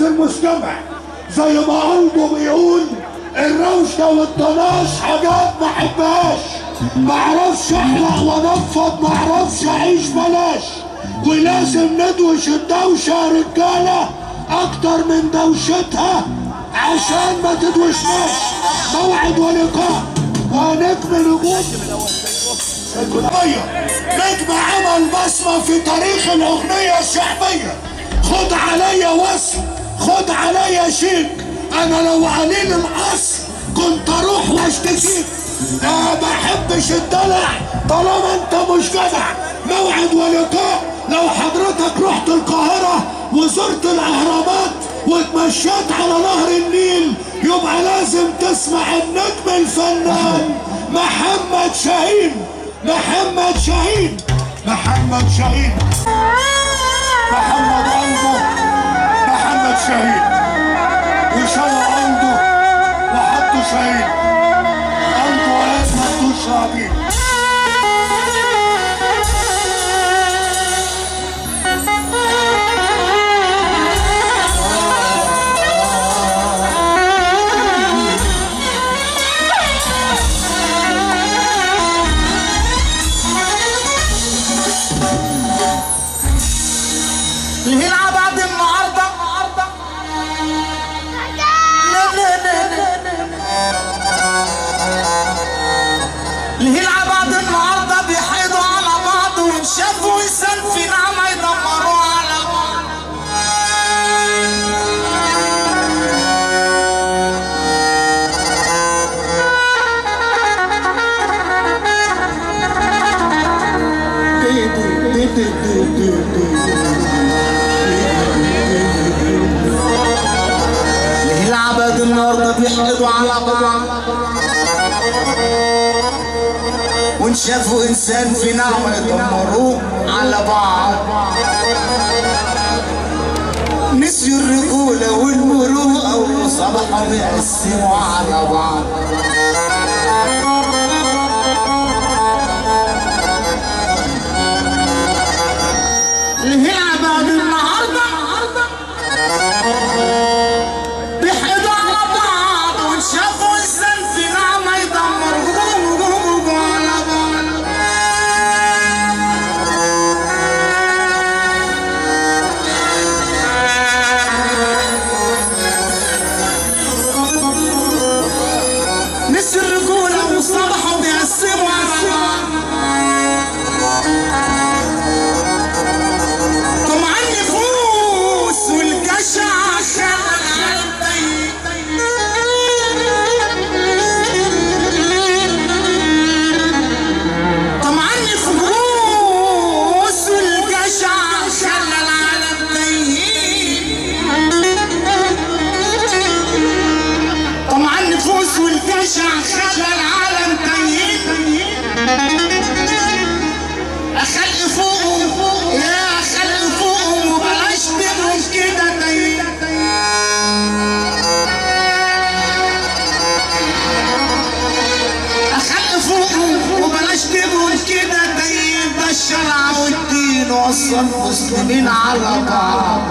في المجتمع. زي ما قلبه بيقول الروشة والطناش حاجات ما حبهاش، معرفش احلق وانفض، معرفش اعيش بلاش، ولازم ندوش الدوشة يا رجالة اكتر من دوشتها عشان ما تدوشناش. موعد ولقاء ونجم نجوم نجم عمل بصمة في تاريخ الأغنية الشعبية. خد عليا وصف، خد عليا شيك، أنا لو قليل الأصل كنت أروح واشتكيك. ما بحبش الدلع طالما أنت مش جدع. موعد ولقاء. لو حضرتك رحت القاهرة وزرت الأهرامات واتمشيت على نهر النيل يبقى لازم تسمع النجم الفنان محمد شاهين. محمد شاهين، محمد شاهين، محمد قلبه محمد شاهين، وشوى قلبه وحطه شاهين، قلبه وقت ما شاهين. الهلعة بعد النهارده الهلعة بعد النهارده بيحيدوا على بعض، وينشافوا ويسال في نعمة يدمروا على بعض. العباد النهارده بيحقدوا على بعض، وان شافوا انسان في نعمه يدمروه على بعض. نسيوا الرجوله والمروءه وصبحوا بيقسموا على بعض. الهلع بعد النهارده بيحقدوا على بعض، وان شافوا انسان في نعمه يدمروه على بعض. نسوا الرجوله وصبحوا بيقسموا على بعض. طمع النفوس والجشع خلى طمع النفوس والجشع خلى العالم تايه. طمع النفوس والجشع خلى العالم تايه. خلق فوقهم يا خلق فوقهم وبلاش تبقوا كده تايه. خلق فوقهم وبلاش تبقوا كده تايه. ده الشرع والدين وصل المسلمين على بعض.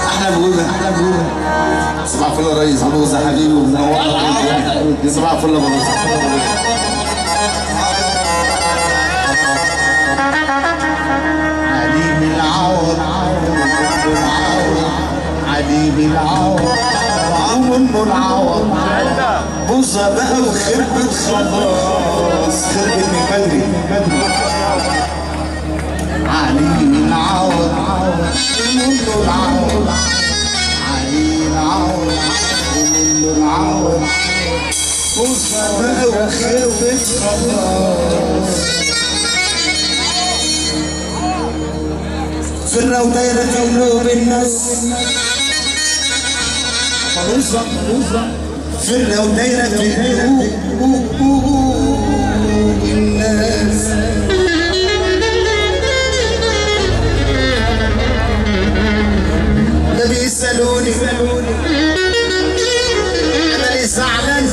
احنا بوزة صباح الفل يا ريس. بوزة حبيبي ومنور صباح الفل يا بوزة. عليم العوض عليم العوض ومنه العوض. بوزة بقى وخربت خلاص، خربت من بدري. عليم العوض ومنه العوض، عليم العوض ومنه العوض. بوزة بقى وخربت خلاص. فرة ودايرة في قلوب الناس، فرة ودايرة في قلوب الناس. ده بيسألوني أنا ليه زعلان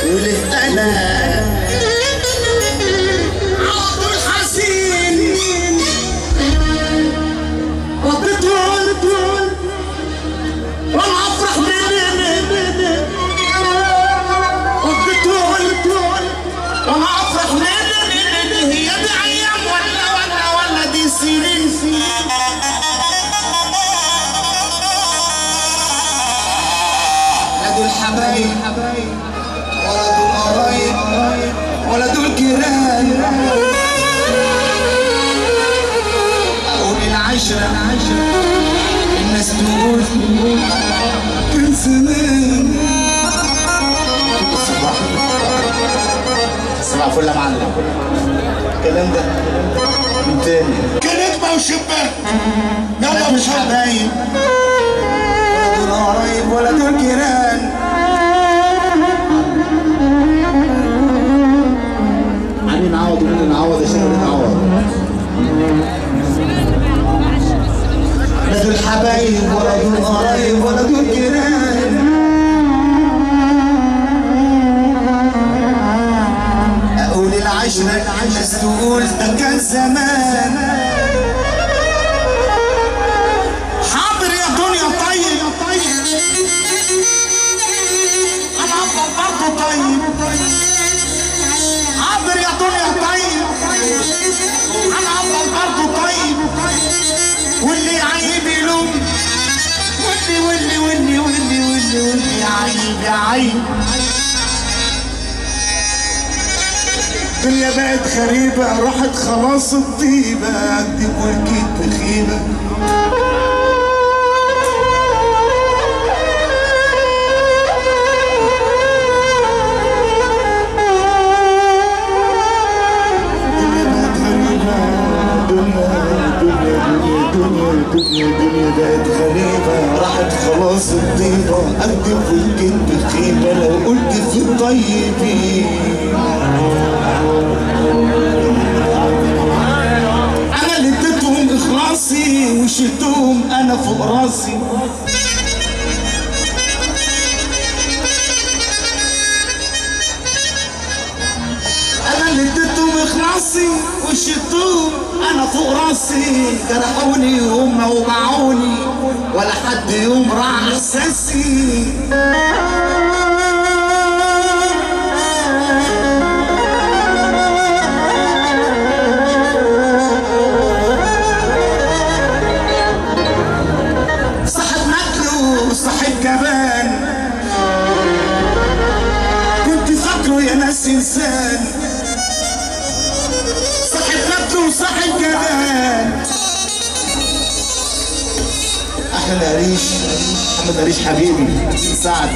وليه أنا العشرة الناس تقول كان زمان. صباح الفل يا معلم. الكلام ده من تاني كنجمة وشباك. يلا مش حبايب ولا دول قرايب ولا دول جيران. علي نعوض ومين نعوض يا شباب نعوض. لا دول حبايب ولا دول قرايب ولا دول جيران. اقول العشرة الناس تقول ده كان زمان. حاضر يا دنيا طيب انا افضل برضه طيب. حاضر يا دنيا طيب انا افضل برضه طيب. واللي عيب يلوم واللي عيب يا عيب. الدنيا بقت غريبة راحت خلاص الطيبة. اكدب واكيد بخيبة. الدنيا بقت غريبة راحت خلاص الطيبة. اكدب واكيد بخيبة لو قلت في الطيبين. انا اللي اديتهم اخلاصي وشلتهم انا فوق راسي. انا اللي اديتهم اخلاصي وشلتهم انا فوق راسي. جرحوني وهم وجعوني ولا حد يوم راح احساسي. إنسان صاحب قتل وصاحب جبان. أحلى قريش محمد قريش حبيبي سعد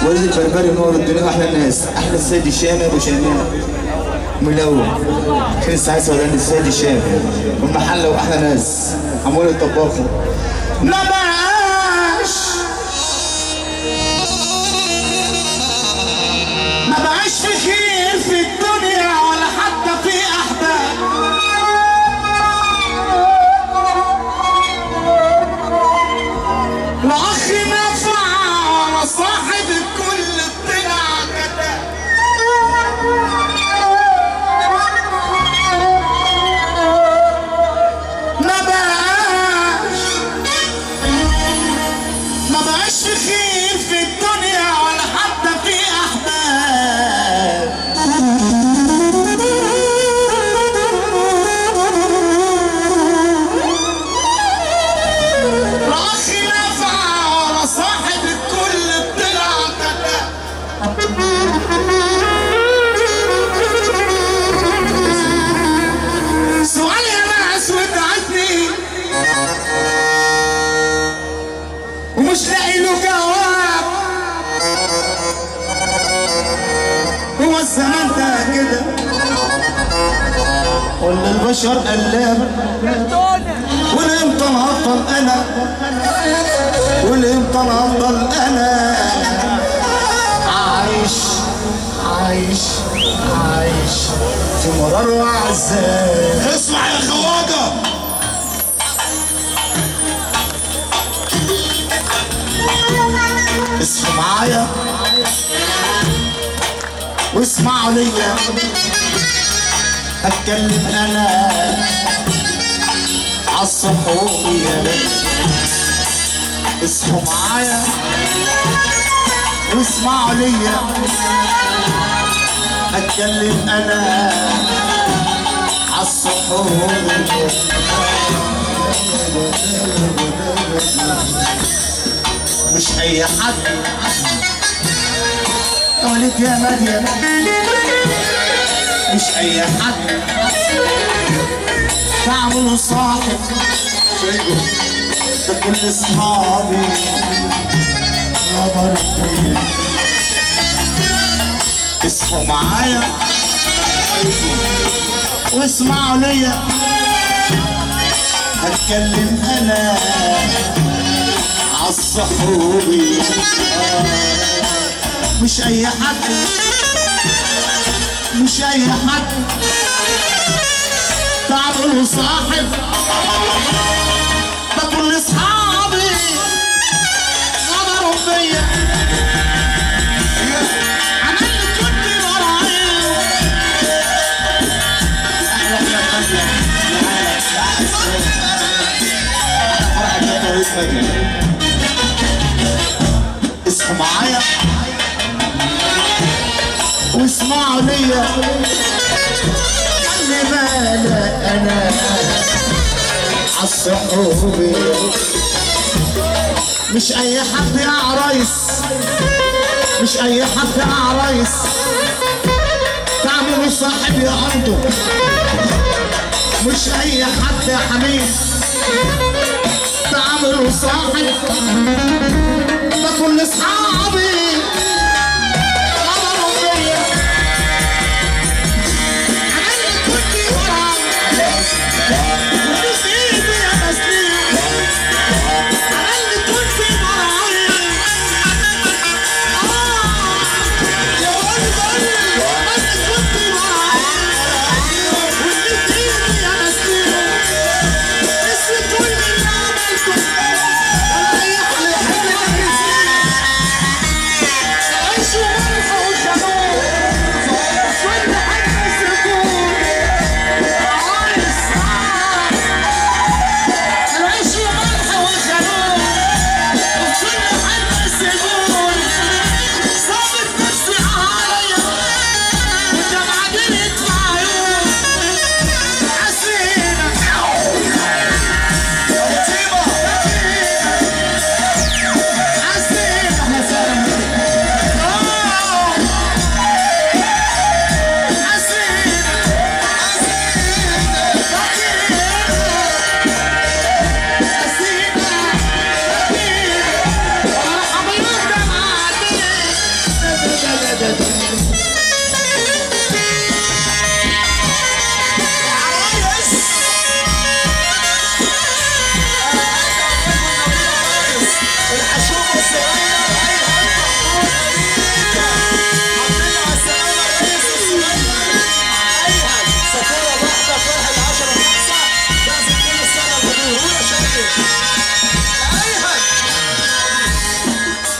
وليد البربري نور الدنيا وأحلى الناس. أحلى السيد الشامي أبو شامي ملون كان سعيد سوداني السيد الشامي والمحلة وأحلى ناس عمول الطباخة. ما بقاش في خير في الدنيا ولا حتى في احباب. لا اخ نفع ولا صاحب الكل طلع كذاب. ما بقاش في خير في الدنيا ولا حتى في احباب. لا اخ نفع ولا صاحب الكل طلع كذاب. سؤال يا ناس ودعتني ومش لاقي له جواب. هو الزمان ده كده ولا البشر قلاب؟ والامتى هفضل انا والامتى هفضل انا عايش في مرار وعذاب. اسمع يا خواجه اصحوا معايا واسمعوا ليا. اتكلم انا عالصحوب يا بنت. اصحوا معايا واسمعوا ليا. اتكلم انا عالصحوب. مش اي حد قالت يا مريم. مش اي حد تعمل صاحب ده كل اصحابي اصحوا معايا واسمعوا ليا، هتكلم انا عالصحوبي، مش اي حد، مش اي حد تعملوا صاحب، ده كل اصحابي غدروا فيا، انا اللي كنت براعيهم. اصحوا معايا واسمعوا ليا، خلي بالك انا عالصحوبي، مش اي حد يا عرايس، مش اي حد يا عرايس تعملوا صاحب يا عنده، مش اي حد يا حبيب تعملوا صاحب، ده كل اصحابي غدروا فيا، انا اللي كنت وراهم ونسيت يا مسلم، انا اللي كنت وراهم يا بلبل، انا اللي كنت وراهم ونسيت يا مسلم، نسيت كل اللي عملته، ولا اي حد يحب ينسيني، عيش وملح وشموع كل حد يسيبوني، عايز العيش وملح وشموع كل حد يسيبوني، صابت نفسي عليا والدمعة جريت في عيوني، حسينا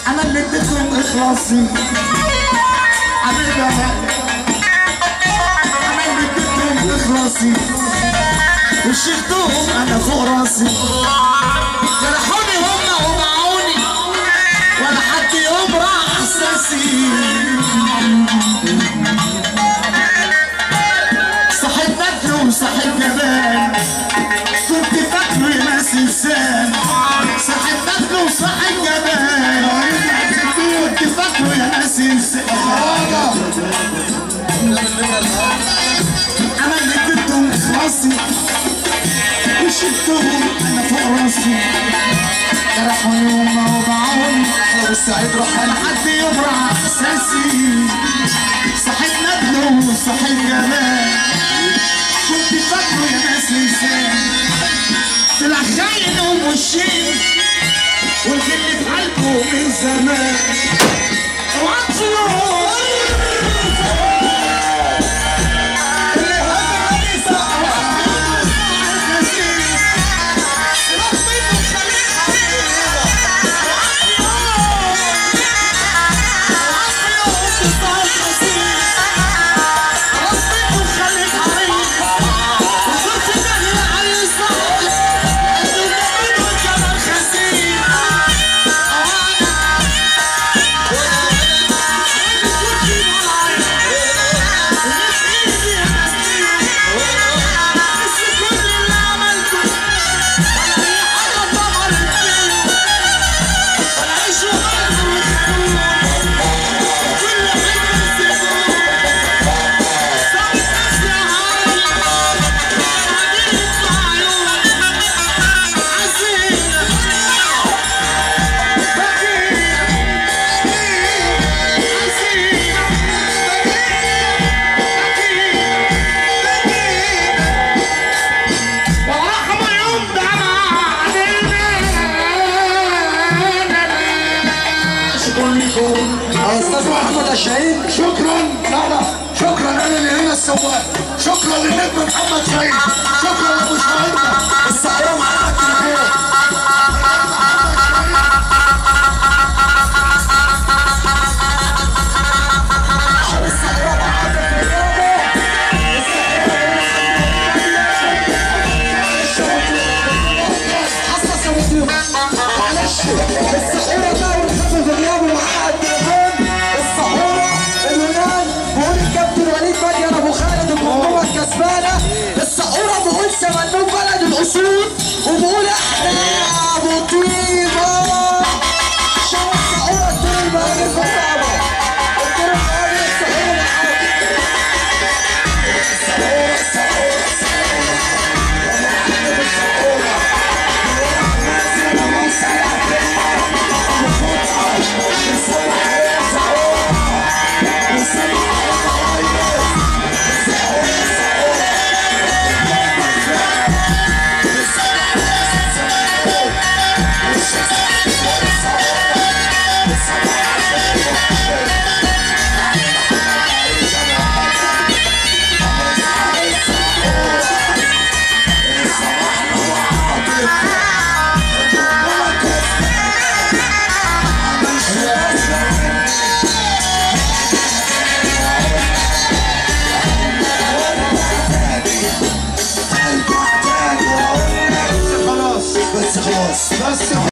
انا اللي اديتهم اخلاصي حبيبي، انا اللي اديتهم اخلاصي وشلتهم انا فوق راسي، جرحوني هم وباعوني ولا حد يوم راح احساسي، صحيت بدر وصحيت جبان كنت فاكره ناس انسان، صحيت بدر وصحيت جبان كنت فاكره يا ناس انسان، انا اللي اديتهم اخلاصي وشلتهم انا فوق راسي، جرحوني هم وباعوني والسعيد روح لحد يبرع احساسي، صحيت ندل وصحيت جبان كنت فاكره يا ناس انسان، طلع خاين ومشين والغل في قلبه من زمان، عليكم. استاذ محمد الشهيد. شكرا. لا لا شكرا، انا اللي هنا السواق. شكرا للنجم محمد سعيد. شكرا لابو شهيدنا السعيره معانا التليفون. السحورة بقى والخفة في غيابه معاها التليفون. السحورة اليونان بيقول الكابتن وليد مدين ابو خالد المنظومة الكسبانة. السحورة بيقول سمنوه بلد الأصول، وبيقول احنا ابو طيبة. شوف السحورة الدور المهاجر في الصعبة. الدور المهاجر السحورة معاك. بس خلاص.